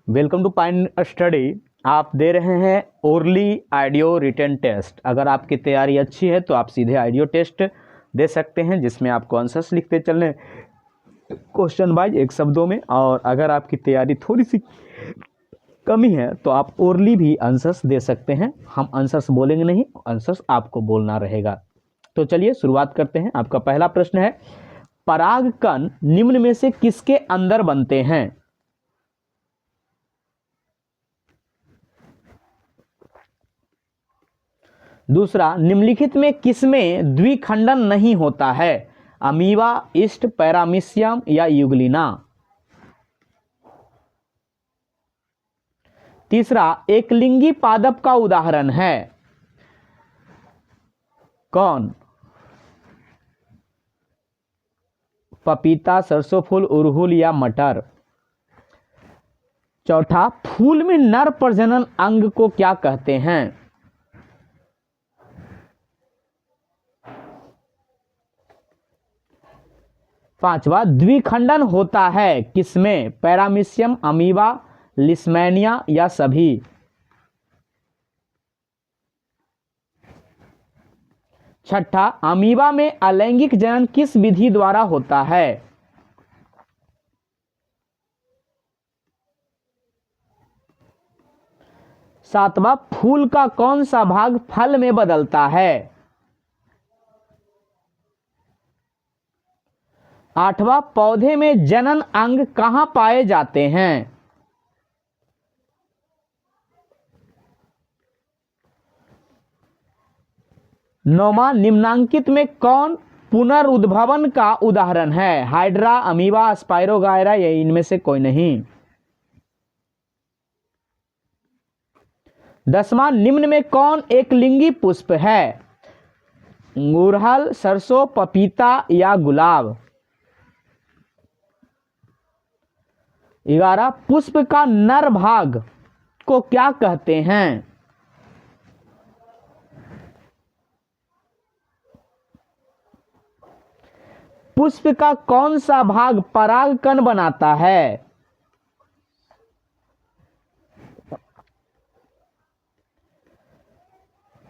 Welcome to pine study. आप दे रहे हैं ओरली आइडियो रिटन टेस्ट। अगर आपकी तैयारी अच्छी है तो आप सीधे आइडियो टेस्ट दे सकते हैं, जिसमें आपको आंसर्स लिखते चलने क्वेश्चन वाइज एक शब्दों में। और अगर आपकी तैयारी थोड़ी सी कमी है तो आप ओरली भी आंसर्स दे सकते हैं। हम आंसर्स बोलेंगे नहीं, आंसर्स आपको बोलना रहेगा। तो चलिए शुरुआत करते हैं। आपका पहला प्रश्न है, परागकण निम्न में से किसके अंदर बनते हैं? दूसरा, निम्नलिखित में किसमें द्विखंडन नहीं होता है? अमीबा, ईस्ट, पैरामीशियम या यूग्लिना? तीसरा, एकलिंगी पादप का उदाहरण है? कौन? पपीता, सरसों फूल, अड़हुल या मटर? चौथा, फूल में नर प्रजनन अंग को क्या कहते हैं? पांचवा, द्विखंडन होता है किसमें? पैरामीशियम, अमीबा, लिस्मैनिया या सभी? छठा, अमीबा में अलैंगिक जनन किस विधि द्वारा होता है? सातवां, फूल का कौन सा भाग फल में बदलता है? आठवां, पौधे में जनन अंग कहां पाए जाते हैं? नौवां, निम्नांकित में कौन पुनरुद्भवन का उदाहरण है? हाइड्रा, अमीबा, स्पाइरोगायरा या इनमें से कोई नहीं? दसवां, निम्न में कौन एक लिंगी पुष्प है? गुड़हल, सरसों, पपीता या गुलाब? 11, पुष्प का नर भाग को क्या कहते हैं? पुष्प का कौन सा भाग परागकण बनाता है?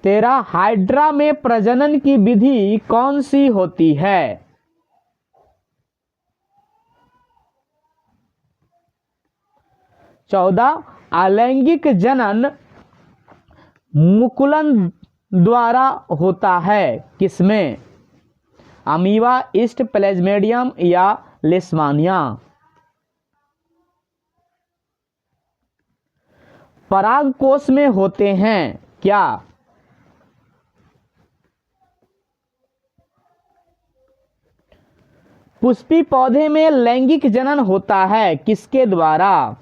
तेरा, हाइड्रा में प्रजनन की विधि कौन सी होती है? चौदह, अलैंगिक जनन मुकुलन द्वारा होता है किसमें? अमीबा, ईस्ट, प्लाज्मोडियम या लिस्मानिया? परागकोश में होते हैं क्या? पुष्पी पौधे में लैंगिक जनन होता है किसके द्वारा?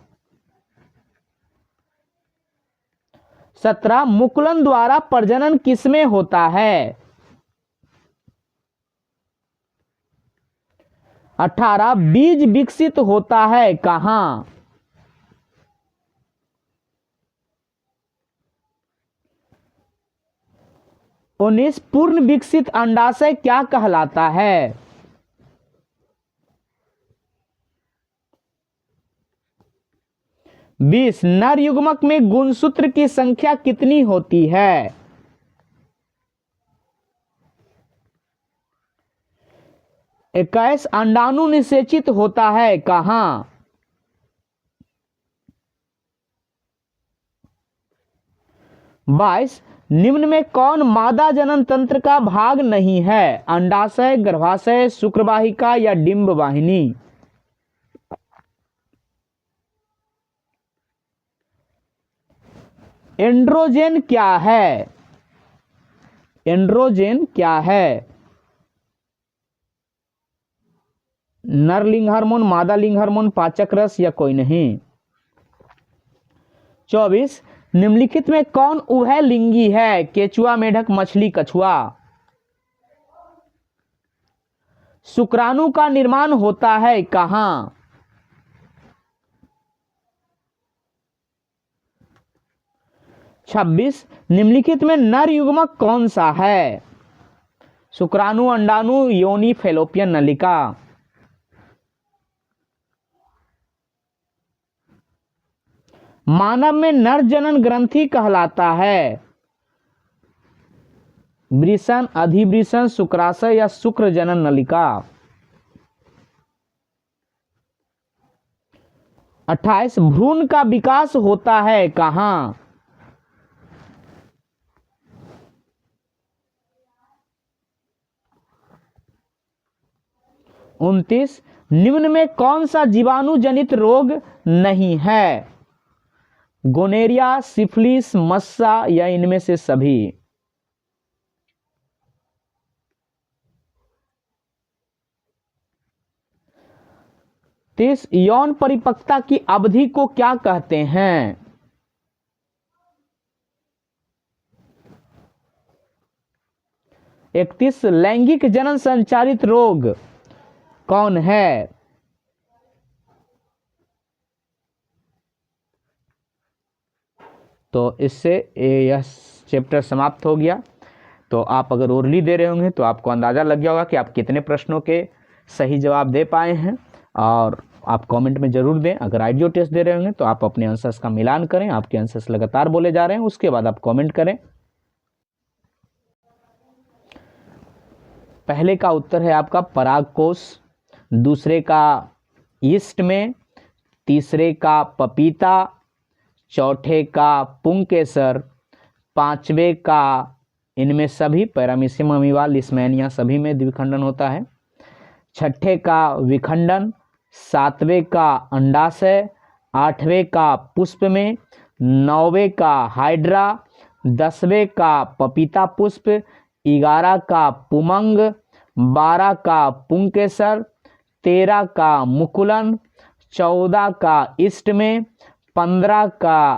17, मुकुलन द्वारा प्रजनन किसमें होता है? 18, बीज विकसित होता है कहां? 19, पूर्ण विकसित अंडाशय क्या कहलाता है? 20, नर युग्मक में गुणसूत्र की संख्या कितनी होती है? 21, अंडाणु निषेचित होता है कहां? 22, निम्न में कौन मादा जनन तंत्र का भाग नहीं है? अंडाशय, गर्भाशय, शुक्रवाहिका या डिंब वाहिनी? एंड्रोजन क्या है? एंड्रोजन क्या है? नर लिंग हार्मोन, मादा लिंग हार्मोन, पाचक रस या कोई नहीं? 24, निम्नलिखित में कौन उभयलिंगी है? केचुआ, मेढक, मछली, कछुआ? शुक्राणु का निर्माण होता है कहां? 26, निम्नलिखित में नर युग्मक कौन सा है? शुक्राणु, अंडाणु, योनि, फैलोपियन नलिका? मानव में नर जनन ग्रंथि कहलाता है? वृषण, अधिवृषण, शुक्राशय या शुक्र जनन नलिका? 28 भ्रूण का विकास होता है कहाँ? उनतीस निम्न में कौन सा जीवाणु जनित रोग नहीं है? गोनेरिया, सिफिलिस, मस्सा या इनमें से सभी? 30 यौन परिपक्वता की अवधि को क्या कहते हैं? 31 लैंगिक जनन संचारित रोग कौन है? तो इससे यह चैप्टर समाप्त हो गया। तो आप अगर ओरली दे रहे होंगे तो आपको अंदाज़ा लग गया होगा कि आप कितने प्रश्नों के सही जवाब दे पाए हैं, और आप कमेंट में ज़रूर दें। अगर आइडियो टेस्ट दे रहे होंगे तो आप अपने आंसर्स का मिलान करें, आपके आंसर्स लगातार बोले जा रहे हैं, उसके बाद आप कमेंट करें। पहले का उत्तर है आपका परागकोश, दूसरे का ईस्ट में, तीसरे का पपीता, चौथे का पुंकेसर, पांचवें का इनमें सभी पैरामीशियम अमीबा, लिस्मैनिया सभी में द्विखंडन होता है, छठे का विखंडन, सातवें का अंडाशय, आठवें का पुष्प में, नौवें का हाइड्रा, 10वें का पपीता पुष्प, 11 का पुमंग, 12 का पुंकेसर, 13 का मुकुलन, 14 का ईस्ट में, 15 का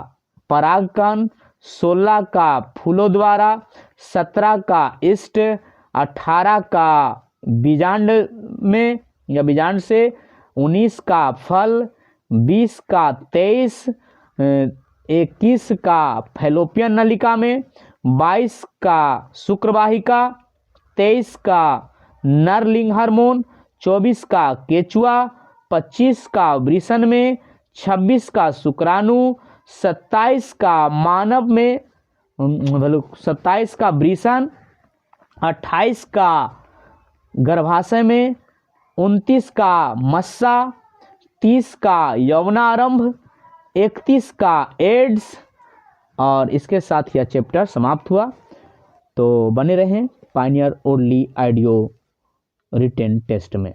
परागकण, 16 का फूलों द्वारा, 17 का ईस्ट, 18 का बीजांड में या बीजांड से, 19 का फल, 20 का 23, 21 का फैलोपियन नलिका में, 22 का शुक्रवाहिका, 23 का नरलिंग हार्मोन, 24 का केचुआ, 25 का वृषण में, 26 का शुक्राणु, 27 का मानव में, 27 का वृषण, 28 का गर्भाशय में, 29 का मस्सा, 30 का यौवनारंभ, 31 का एड्स। और इसके साथ यह चैप्टर समाप्त हुआ। तो बने रहें pioneer orally audio written test में।